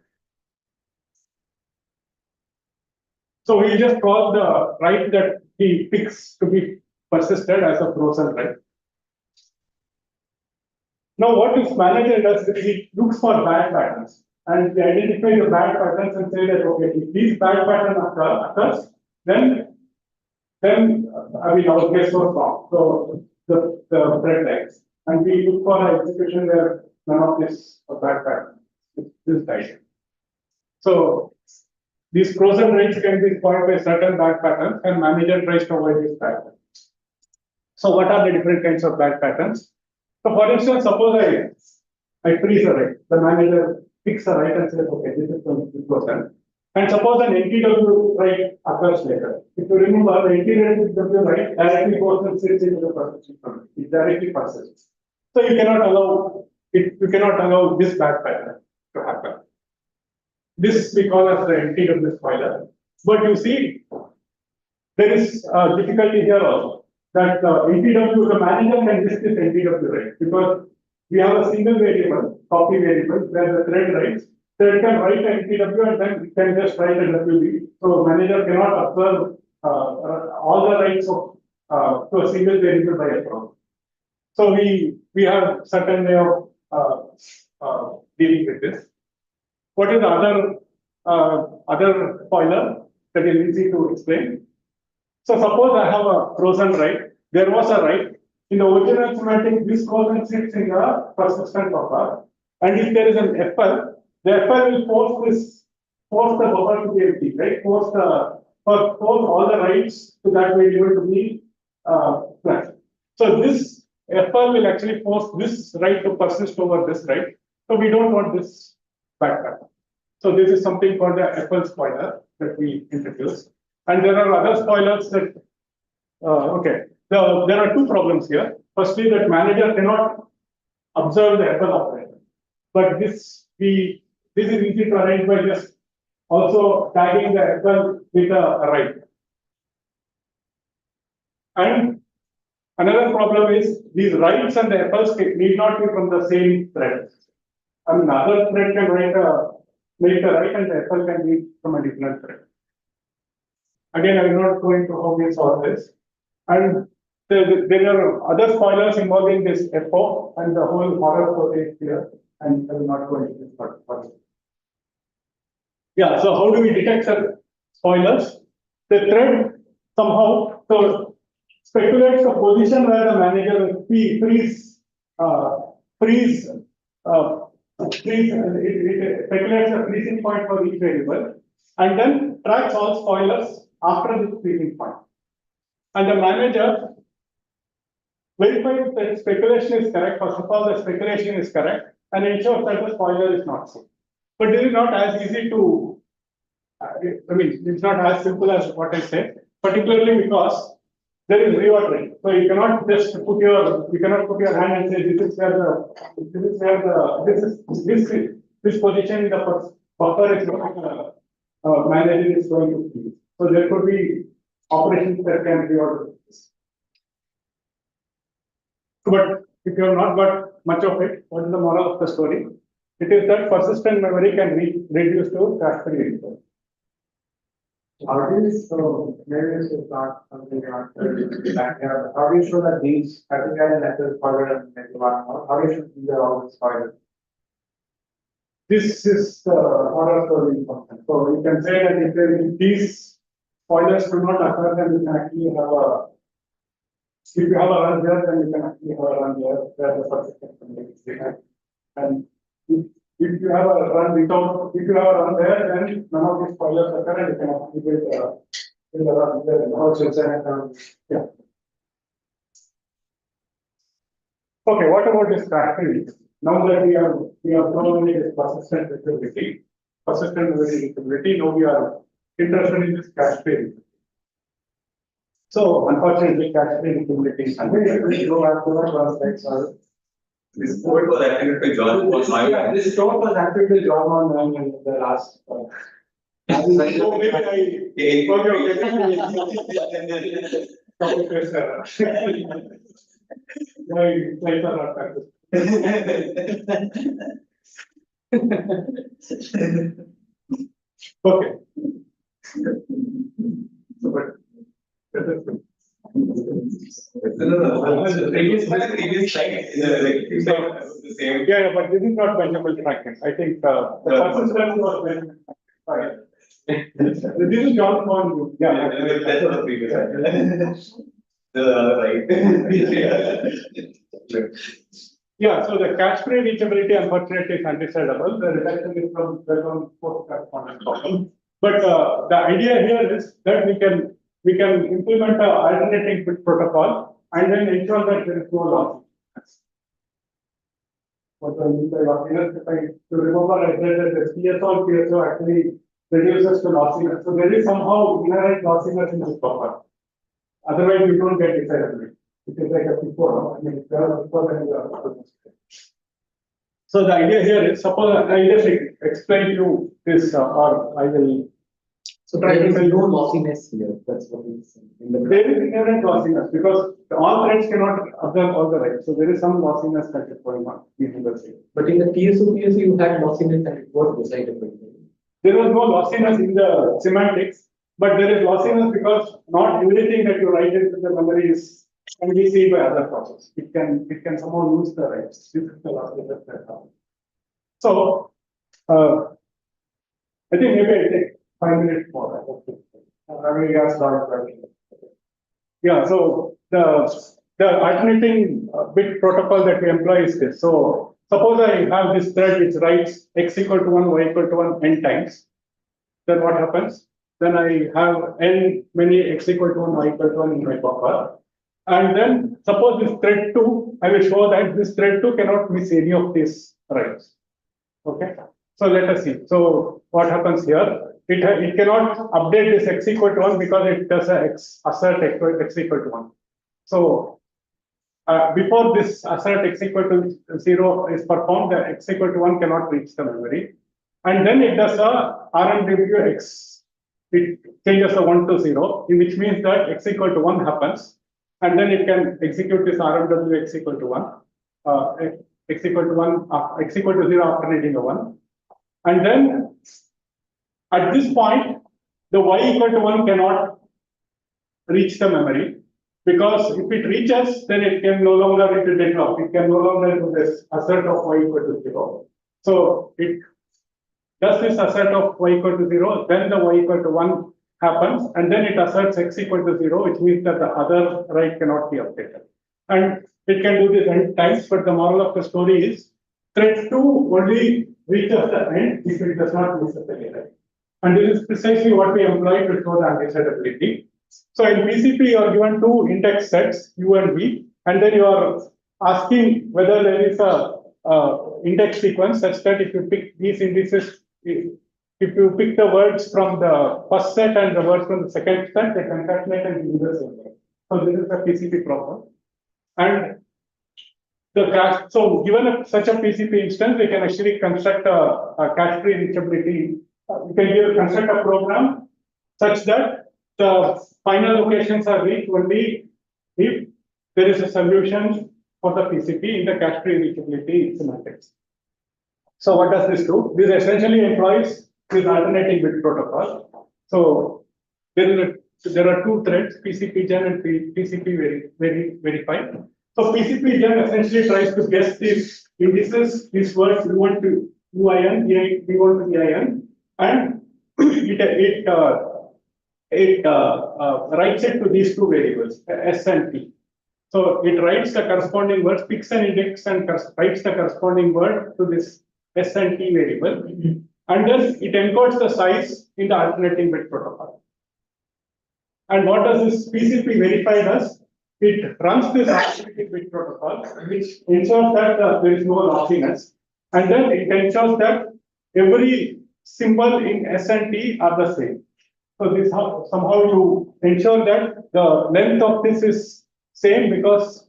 So we just call the write that he picks to be persisted as a frozen write. Now, what this manager does is he looks for bad patterns and they identify the bad patterns and say that okay, if these bad patterns occurs, then I mean our case was wrong. So the thread legs, and we look for an execution where none of this bad pattern is died. So these frozen writes can be spoiled by certain bad patterns, and manager tries to avoid these bad patterns. So what are the different kinds of bad patterns? So for instance, suppose I freeze a write. The manager picks a write and says, okay, this is going to be frozen. And suppose an NTW write occurs later. If you remember, the NTW write directly goes and sits into the persistent memory. It directly persists. So you cannot allow it. You cannot allow this bad pattern to happen. This we call as the NTW spoiler. But you see, there is difficulty here also. That NTW, the manager can list this NTW write because we have a single variable, copy variable, where the thread writes. Thread can write an NTW and then it can just write a WB. So manager cannot observe all the writes of to a single variable by a program. So we have certain way of dealing with this. What is the other spoiler that is easy to explain? So suppose I have a frozen write. There was a write. In the original semantic, this goes and sits in the persistent buffer. And if there is an FL, the FL will force the buffer to be empty, right? Force all the writes to that variable to be flat. So this FL will actually force this write to persist over this write. So we don't want this backpack. So this is something called the FL spoiler that we introduced. And there are other spoilers that, okay, there are two problems here. Firstly, that manager cannot observe the FL operator. But this is easy to arrange by just also tagging the FL with a write. And another problem is these writes and the FLs need not be from the same thread. I mean, other thread can make the write and the FL can be from a different thread. Again, I will not go into how we solve this. And there are other spoilers involving this FO and the whole horror story is here. And I will not go into this part. Yeah, so how do we detect the spoilers? The thread somehow speculates the position where the manager will freeze. It speculates the freezing point for each variable and then tracks all spoilers after this freezing point. And the manager verifies that speculation is correct. First of all, the speculation is correct and ensures that the spoiler is not so. But this is not as easy to, I mean, it's not as simple as what I said, particularly because there is reordering. So you cannot just you cannot put your hand and say this is where this position in the buffer is going to manager is going to be. So there could be operations that can reorder this. But if you have not got much of it, what is the moral of the story? It is that persistent memory can be reduced to cache-free. How do you show, maybe this is not something you answered back here, how do you show that these, I think I had an spoiler and maybe one more, how do you show these are all spoilers? This is the order story function. So you can say that if these spoilers do not occur, then you can actually have a, if you have a run there, then you can actually have a run there, where the persistent memory is behind. And if you have a run without, if you have a run there, then none of these spoilers occur and you can actually build a run there. And also, yeah. Okay, what about this cache? Now that we have thrown in this persistent visibility, now we are interested in this cache. So unfortunately, cache visibility is We go after that one slide, sorry. This code was activated by John was Yeah, this code was activated John on the last. So maybe my slides are not practiced. Okay. So, but Previous slide, the same. yeah, but this is not Benjamin Franklin. I think the persistence was Benjamin Franklin. This is John Bond. Yeah, That's what the previous slide. Right. Yeah, so the cache-free reachability unfortunately is undecidable. The reduction is from post correspondence problem. But the idea here is that we can implement an alternating bit protocol and then ensure that there is no loss. What I mean by lossiness, if I remember, I said that the PSO actually reduces to lossiness. So there is somehow inherent lossiness in this buffer. Otherwise, you don't get decidability. It is like a before. I mean, if you have a before, then you are. So the idea here is, suppose I just explain to you this, or I will. So there is no lossiness here. That's what it's saying. There is inherent lossiness because all threads cannot observe all the writes. So there is some lossiness that is going on. But in the PSO you had lossiness and it was decidable. There was no lossiness in the semantics, but there is lossiness because not everything that you write into the memory is can be seen by other processes. It can somehow lose the writes. This is the lossiness that happens. So I think maybe I take 5 minutes more. Yeah, so the alternating bit protocol that we employ is this. So suppose I have this thread which writes x equal to 1, y equal to 1 n times. Then what happens? Then I have n many x equal to 1, y equal to 1 in my buffer. And then suppose this thread 2, I will show that this thread 2 cannot miss any of these writes. Okay. So let us see. So what happens here? It cannot update this x equal to 1 because it does a assert x equal to 1. So before this assert x equal to 0 is performed, the x equal to 1 cannot reach the memory. And then it does a RMW x. It changes the 1 to 0, which means that x equal to 1 happens. And then it can execute this RMW x equal to 1, x equal to 1, x equal to 0 after reading a 1. And then at this point, the y equal to 1 cannot reach the memory because if it reaches, then it can no longer reach the deadlock. It can no longer do this assert of y equal to 0. So it does this assert of y equal to 0, then the y equal to 1 happens, and then it asserts x equal to 0, which means that the other write cannot be updated. And it can do this n times, but the moral of the story is thread 2 only reaches the end if it does not miss the write. And this is precisely what we employ to show the undecidability. So in PCP, you are given two index sets, U and V, and then you are asking whether there is a index sequence such that if you pick these indices, if you pick the words from the first set and the words from the second set, they concatenate and give the same word. So this is the PCP proper. And so given such a PCP instance, we can actually construct a cache tree reachability. We can construct a program such that the final locations are reached only if there is a solution for the PCP in the cache tree reachability semantics. So what does this do? This essentially employs this alternating bit protocol. So there are two threads, PCP-gen and PCP-verify. So PCP-gen essentially tries to guess these indices, these words U1 to UIN, V1 to EIN, and it writes it to these two variables, S and P. So it writes the corresponding word, picks an index and writes the corresponding word to this S and T variable, and then it encodes the size in the alternating bit protocol. And what does this PCP verify does? It runs this alternating bit protocol, which ensures that there is no lossiness, and then it ensures that every symbol in S and T are the same. So this somehow you ensure that the length of this is same because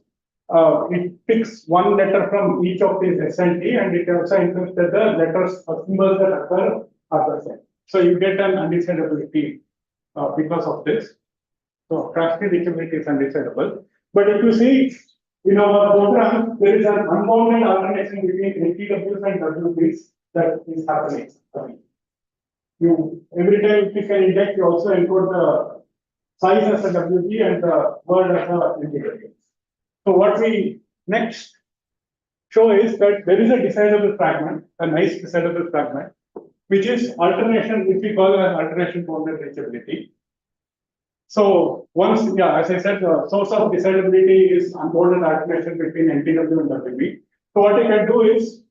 it picks one letter from each of these S and T, and it also ensures that the letters or symbols that occur are the same. So you get an undecidability because of this. So cache tree reachability is undecidable. But if you see in our program, there is an unbounded alternation between NTWs and WBs that is happening. Every time you pick an index, you also encode the size as a WB and the word as a NTW. So what we next show is that there is a decidable fragment, a nice decidable fragment, which is alternation, which we call as alternation bounded reachability. So once, as I said, the source of decidability is unbounded alternation between NTW and WB. So what you can do is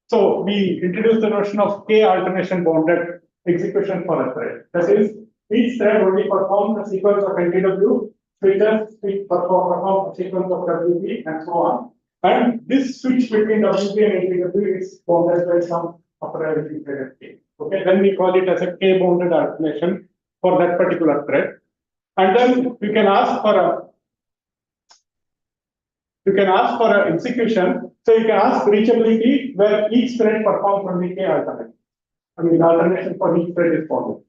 so we introduce the notion of K alternation bounded execution for a thread. That is, each thread only performs a sequence of NTW, switches, perform a sequence of WB, and so on. And this switch between WB and NTW is bounded by some operating thread K. Okay, then we call it as a K bounded alternation for that particular thread. And then you can ask for an execution. So you can ask reachability where each thread performs only K alternation. I mean, the alternation for each thread is bounded.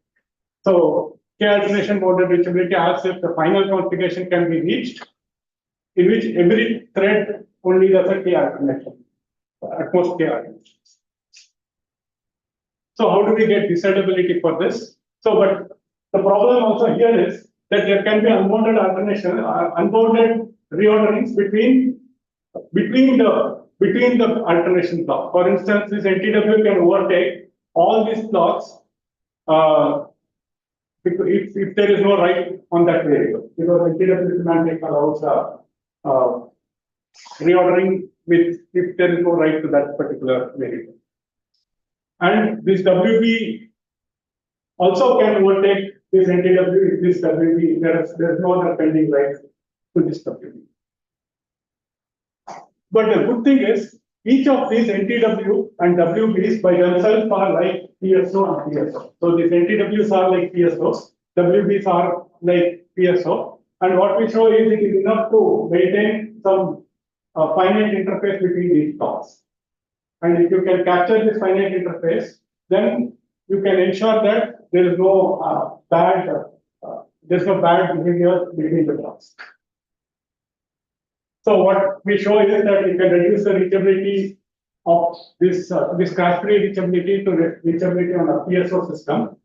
So K alternation bounded reachability asks if the final configuration can be reached, in which every thread only does a K alternation, at most K alternation. So how do we get decidability for this? So, but the problem also here is that there can be unbounded alternation, unbounded reorderings between the alternation block. For instance, this NTW can overtake all these blocks if there is no write on that variable, because NTW semantic allows reordering if there is no write to that particular variable. And this WB also can overtake this NTW if this WB, there is no other pending write to this WB. But the good thing is, each of these NTW and WBs by themselves are like PSO and PSO. So these NTWs are like PSOs, WBs are like PSO. And what we show is it is enough to maintain some finite interface between these blocks. And if you can capture this finite interface, then you can ensure that there is no bad behavior between the blocks. So what we show is that you can reduce the reachability of this cache tree reachability to reachability on a PSO system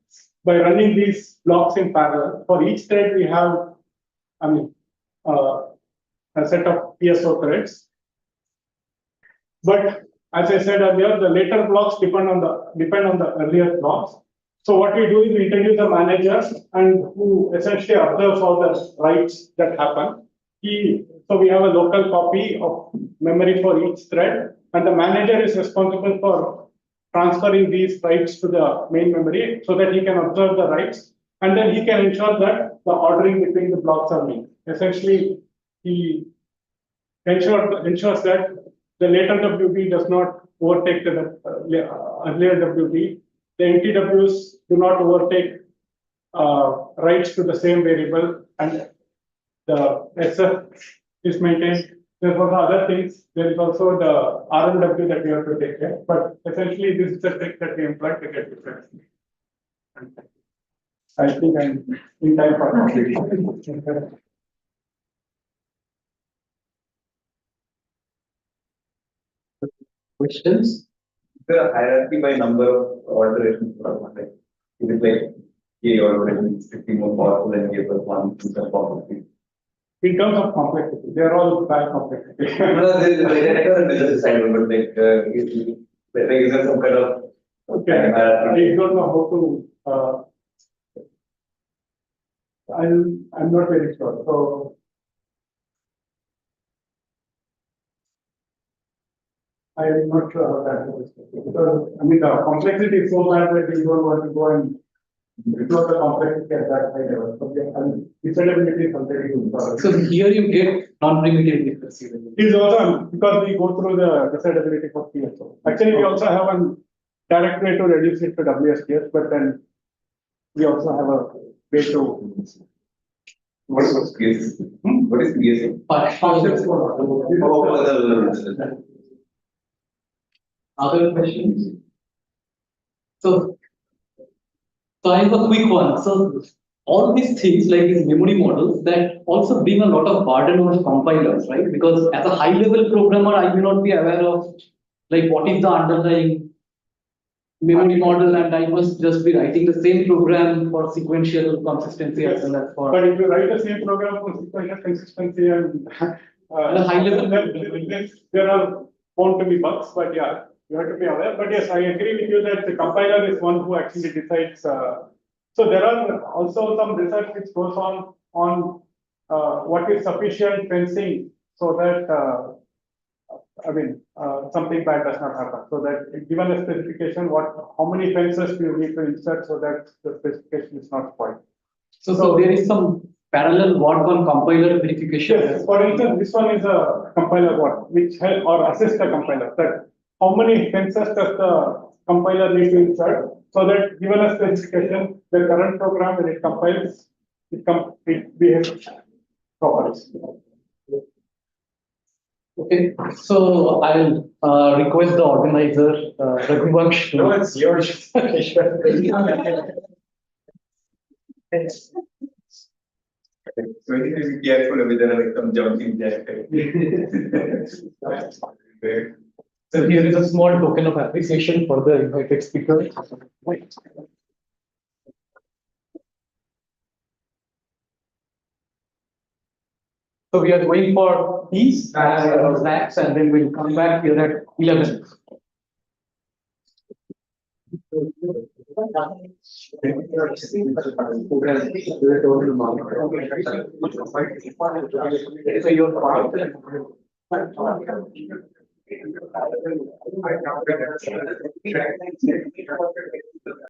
by running these blocks in parallel. For each thread, we have, a set of PSO threads. But as I said earlier, the later blocks depend on the earlier blocks. So what we do is we introduce a manager and who essentially observes all the writes that happen. So we have a local copy of memory for each thread, and the manager is responsible for transferring these writes to the main memory so that he can observe the writes, and then he can ensure that the ordering between the blocks are made. Essentially, he ensures that the later WB does not overtake the earlier WB. The NTWs do not overtake writes to the same variable and the SF is maintained. There are other things. There is also the RMW that we have to take care. But essentially, this is the trick that we employ to get different. I think I'm in time for completion. Questions? The hierarchy by number of alterations, like, is it like K alteration is 50 more powerful than K plus 1 percent probability? In terms of complexity, they are all bad complexity. No, I don't decide, but like, is there some kind of Okay, I don't know how to. I'm not very sure. So I'm not sure how that is. Because I mean, the complexity is so bad that you don't want to go and explore the complexity at that high level. Okay, I mean, decidability is something to solve. So here you get non-primitive difference. It is also because we go through the decidability for PSO. Actually, we also have a direct way to reduce it to WSTS, but then we also have a way to. What is PSA? What is PSA? Other questions? So I have a quick one. So all these things like these memory models that also bring a lot of burden on compilers, right? Because as a high level programmer, I may not be aware of like what is the underlying memory model, and I must just be writing the same program for sequential consistency as well as for But if you write the same program for sequential consistency and a high level, there are bound to be bugs, but yeah, you have to be aware. But yes, I agree with you that the compiler is one who actually decides. So there are also some research which goes on what is sufficient fencing so that something bad does not happen. So that given a specification, how many fences do you need to insert so that the specification is not spoiled. so there is some parallel work on compiler verification. Yes, for instance, this one is a compiler work which help or assist the compiler that how many fences does the compiler need to insert so that given a specification, the current program when it compiles, it behaves properly. Okay, so I'll request the organizer, Raghuvansh. No, it's yours. So you need to be careful with like some jumping jack. So here is a small token of appreciation for the invited speaker. So we are going for these snacks, and then we'll come back here at 11. So your part.